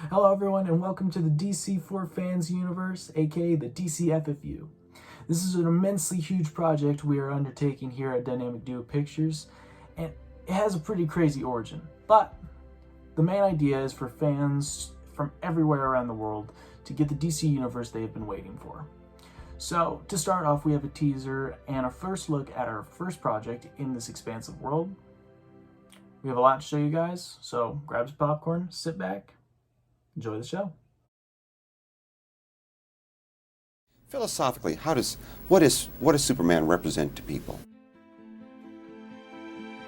Hello everyone and welcome to the DC for Fans universe, aka the DCFFU. This is an immensely huge project we are undertaking here at Dynamic Duo Pictures, and it has a pretty crazy origin. But the main idea is for fans from everywhere around the world to get the DC universe they have been waiting for. So to start off, we have a teaser and a first look at our first project in this expansive world. We have a lot to show you guys, so grab some popcorn, sit back, enjoy the show. Philosophically, what does Superman represent to people?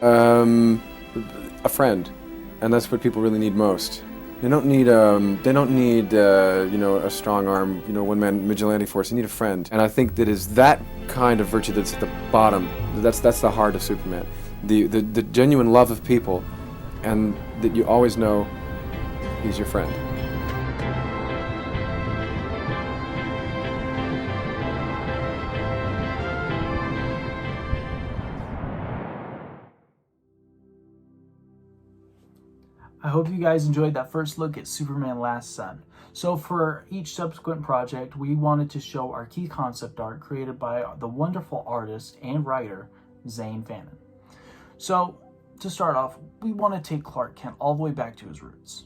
A friend, and that's what people really need most. They don't need a strong arm, one-man vigilante force. They need a friend, and I think that is that kind of virtue that's at the bottom. That's the heart of Superman, the genuine love of people, and that you always know he's your friend. I hope you guys enjoyed that first look at Superman Last Sun. So for each subsequent project, we wanted to show our key concept art created by the wonderful artist and writer, Zane Fannin. So to start off, we want to take Clark Kent all the way back to his roots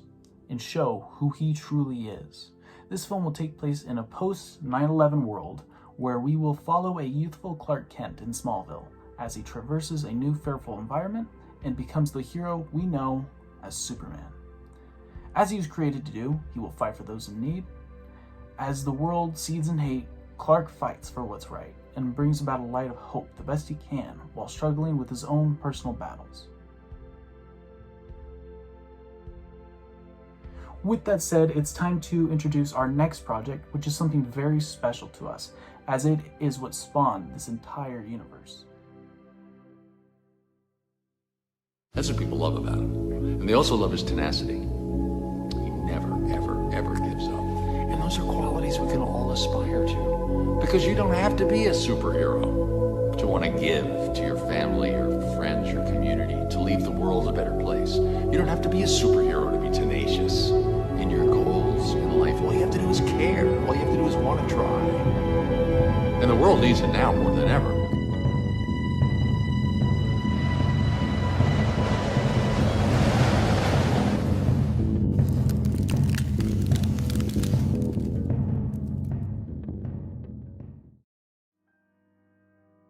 and show who he truly is. This film will take place in a post-9/11 world where we will follow a youthful Clark Kent in Smallville as he traverses a new fearful environment and becomes the hero we know as Superman. As he was created to do, he will fight for those in need. As the world seeds in hate, Clark fights for what's right and brings about a light of hope the best he can while struggling with his own personal battles. With that said, it's time to introduce our next project, which is something very special to us, as it is what spawned this entire universe. That's what people love about him. And they also love his tenacity. He never, ever, ever gives up. And those are qualities we can all aspire to. Because you don't have to be a superhero to want to give to your family, your friends, your community, to leave the world a better place. You don't have to be a superhero to be tenacious in your goals in life. All you have to do is care. All you have to do is want to try. And the world needs it now more than ever.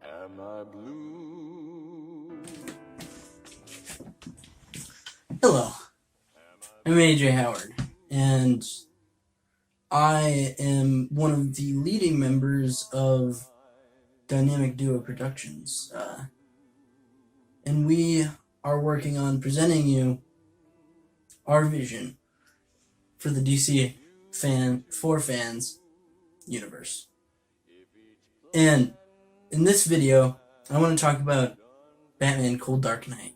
Am I blue? Hello, I'm AJ Howard, and I am one of the leading members of Dynamic Duo Productions, and we are working on presenting you our vision for the DC for Fans universe. And in this video, I want to talk about Batman Cold Dark Knight,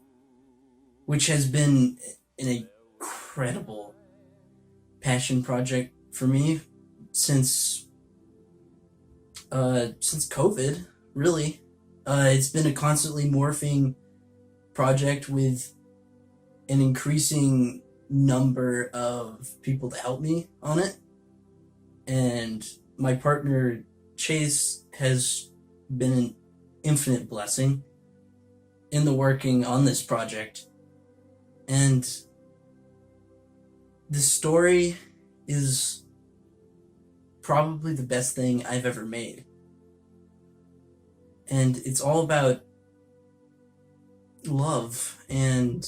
which has been an incredible passion project for me since COVID, really. It's been a constantly morphing project with an increasing number of people to help me on it. And my partner, Chase, has been an infinite blessing in the working on this project. And the story is probably the best thing I've ever made. And it's all about love and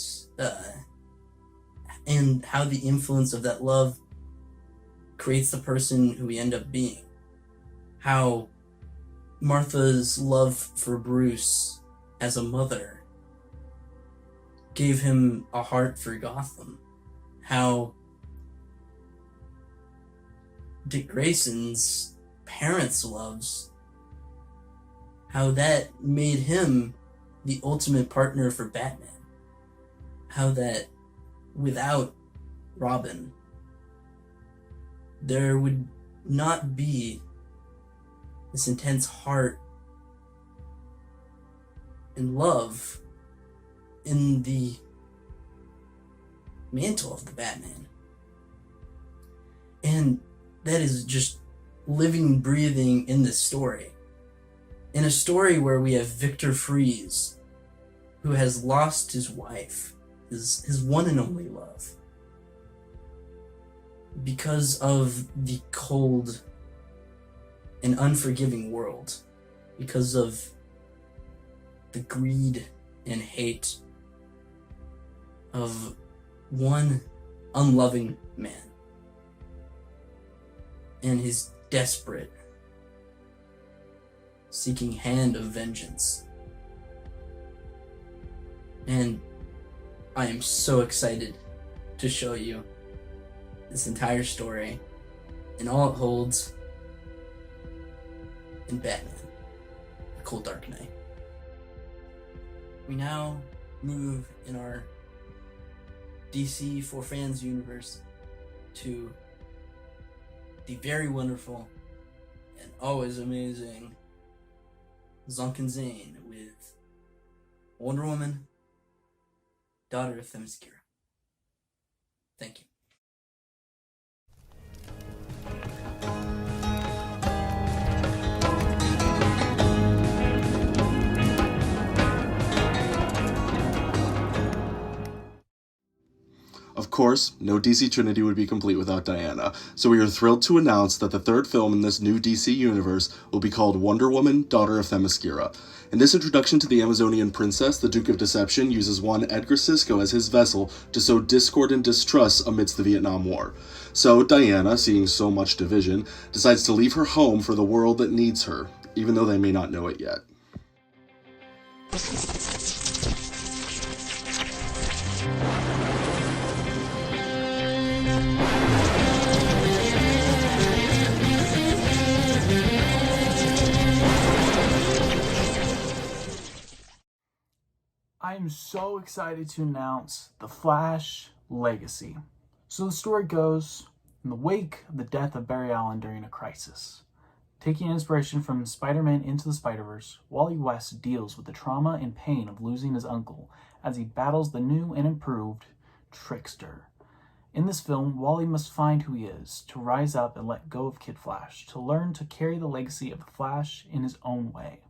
how the influence of that love creates the person who we end up being. How Martha's love for Bruce as a mother gave him a heart for Gotham. How Dick Grayson's parents' loves, how that made him the ultimate partner for Batman. How that without Robin, there would not be this intense heart and love in the mantle of the Batman. And that is just living, breathing in this story. In a story where we have Victor Fries, who has lost his wife, his one and only love, because of the cold and unforgiving world, because of the greed and hate of one unloving man and his desperate seeking hand of vengeance. And I am so excited to show you this entire story and all it holds in Batman, The Cold Dark Knight. We now move in our DC for Fans universe to the very wonderful and always amazing Zonkin Zane with Wonder Woman, Daughter of Themyscira. Thank you. Of course, no DC Trinity would be complete without Diana, so we are thrilled to announce that the third film in this new DC universe will be called Wonder Woman, Daughter of Themyscira. In this introduction to the Amazonian princess, the Duke of Deception uses one Edgar Sisko as his vessel to sow discord and distrust amidst the Vietnam War. So Diana, seeing so much division, decides to leave her home for the world that needs her, even though they may not know it yet. I am so excited to announce The Flash Legacy. So the story goes, in the wake of the death of Barry Allen during a crisis, taking inspiration from Spider-Man Into the Spider-Verse, Wally West deals with the trauma and pain of losing his uncle as he battles the new and improved Trickster. In this film, Wally must find who he is, to rise up and let go of Kid Flash, to learn to carry the legacy of the Flash in his own way.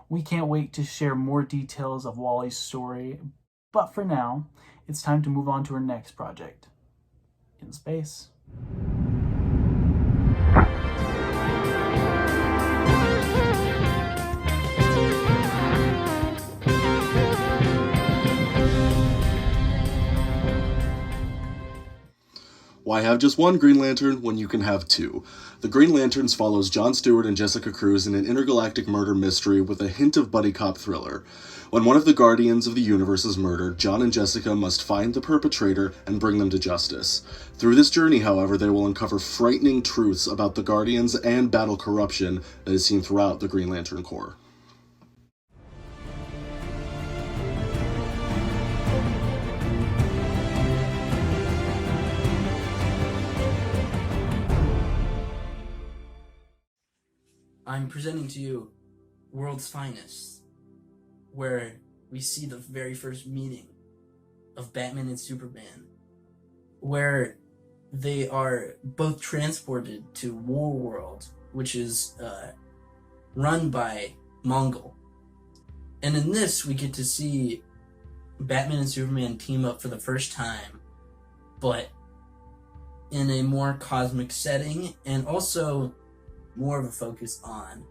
We can't wait to share more details of Wally's story, but for now, it's time to move on to our next project, In Space. Why have just one Green Lantern when you can have two? The Green Lanterns follows Jon Stewart and Jessica Cruz in an intergalactic murder mystery with a hint of buddy cop thriller. When one of the Guardians of the Universe is murdered, Jon and Jessica must find the perpetrator and bring them to justice. Through this journey, however, they will uncover frightening truths about the Guardians and battle corruption that is seen throughout the Green Lantern Corps. I'm presenting to you World's Finest, where we see the very first meeting of Batman and Superman, where they are both transported to War World, which is run by Mongol. And in this, we get to see Batman and Superman team up for the first time, but in a more cosmic setting, and also more of a focus on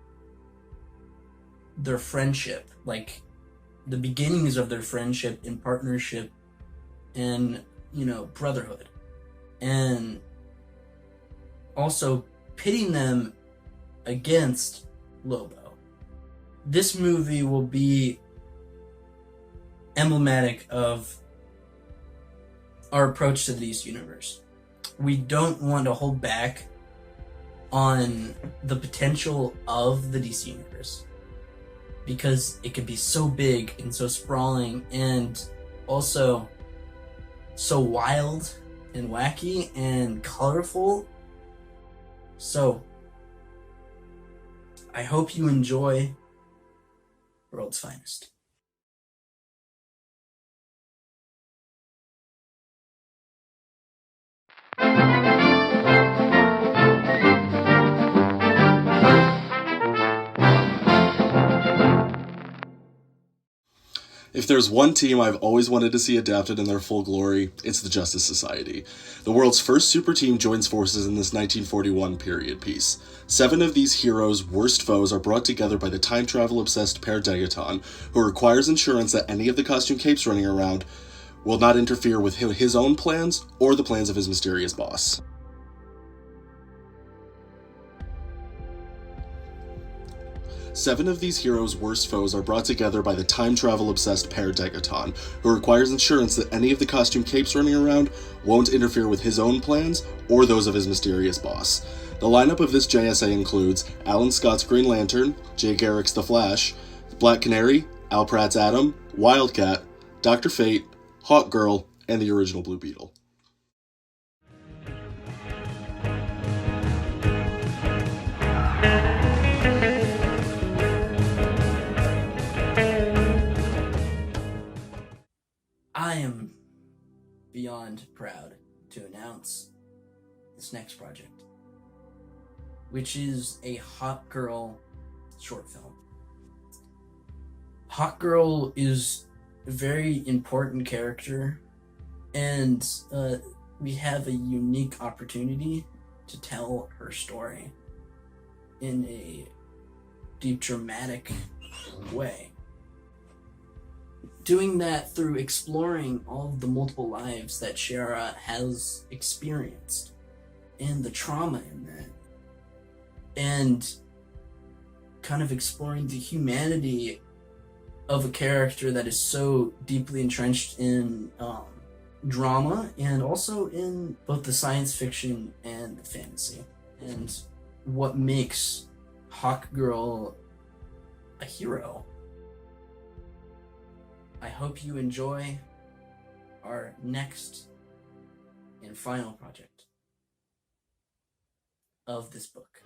their friendship, like the beginnings of their friendship and partnership and, brotherhood. And also pitting them against Lobo. This movie will be emblematic of our approach to the DC universe. We don't want to hold back on the potential of the DC universe because it could be so big and so sprawling and also so wild and wacky and colorful. So I hope you enjoy World's Finest. If there's one team I've always wanted to see adapted in their full glory, it's the Justice Society. The world's first super team joins forces in this 1941 period piece. 7 of these heroes' worst foes are brought together by the time travel-obsessed Père Degaton, who requires assurance that any of the costume capes running around will not interfere with his own plans or the plans of his mysterious boss. Seven of these heroes' worst foes are brought together by the time travel-obsessed Père Degaton, who requires assurance that any of the costume capes running around won't interfere with his own plans or those of his mysterious boss. The lineup of this JSA includes Alan Scott's Green Lantern, Jay Garrick's The Flash, Black Canary, Al Pratt's Atom, Wildcat, Dr. Fate, Hawkgirl, and the original Blue Beetle. I am beyond proud to announce this next project, which is a Hawkgirl short film. Hawkgirl is a very important character, and we have a unique opportunity to tell her story in a deep, dramatic way. Doing that through exploring all of the multiple lives that Shara has experienced and the trauma in that, and kind of exploring the humanity of a character that is so deeply entrenched in drama and also in both the science fiction and the fantasy, and what makes Hawkgirl a hero. I hope you enjoy our next and final project of this book.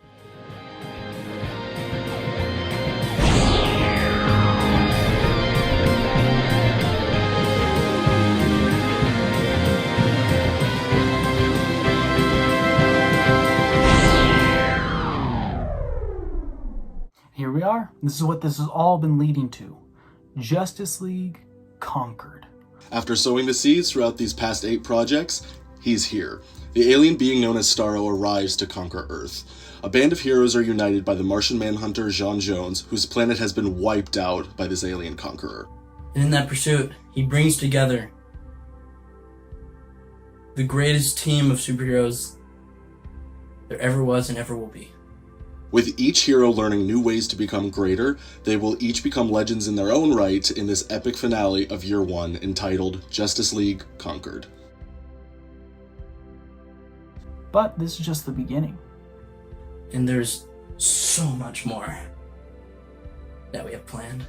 Here we are. This is what this has all been leading to. Justice League conquered. After sowing the seeds throughout these past 8 projects, he's here. The alien being known as Starro arrives to conquer Earth. A band of heroes are united by the Martian Manhunter J'onn J'onzz, whose planet has been wiped out by this alien conqueror. And in that pursuit, he brings together the greatest team of superheroes there ever was and ever will be. With each hero learning new ways to become greater, they will each become legends in their own right in this epic finale of Year 1 entitled Justice League Conquered. But this is just the beginning. And there's so much more that we have planned.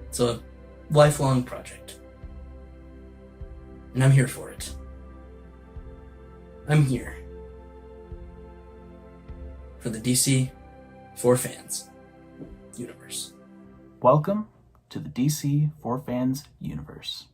It's a lifelong project. And I'm here for it. I'm here for the DC for Fans universe. Welcome to the DC for Fans universe.